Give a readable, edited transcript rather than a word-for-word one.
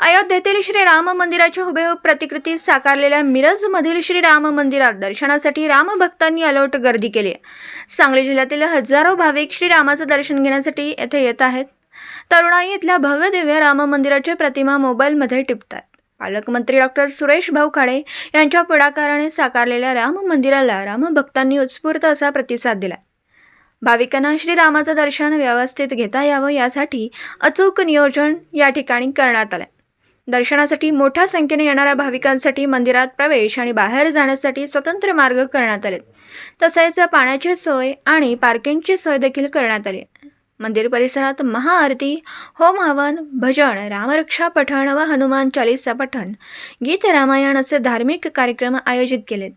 अयोध्येतील श्रीराम मंदिराच्या हुबेहूब प्रतिकृती साकारलेल्या मिरजमधील श्रीराम मंदिरात दर्शनासाठी रामभक्तांनी अलोट गर्दी केली आहे। सांगली जिल्ह्यातील हजारो भाविक श्रीरामाचं दर्शन घेण्यासाठी येथे येत आहेत। तरुणाई इथल्या भव्य दिव्य राम मंदिराची प्रतिमा मोबाईलमध्ये टिपतात। पालकमंत्री डॉक्टर सुरेश भाऊ खाडे यांच्या पुढाकाराने साकारलेल्या राम मंदिराला रामभक्तांनी उत्स्फूर्त असा प्रतिसाद दिला। भाविकांना श्रीरामाचं दर्शन व्यवस्थित घेता यावं यासाठी अचूक नियोजन या ठिकाणी करण्यात आलं। दर्शनासाठी मोठ्या संख्येने येणाऱ्या भाविकांसाठी मंदिरात प्रवेश आणि बाहेर जाण्यासाठी स्वतंत्र मार्ग करण्यात आले। तसेच पाण्याची सोय आणि पार्किंगची सोय देखील करण्यात आली। मंदिर परिसरात महाआरती, होम हवन, भजन, रामरक्षा पठण व हनुमान चालीसा पठण, गीत रामायण असे धार्मिक कार्यक्रम आयोजित केलेत।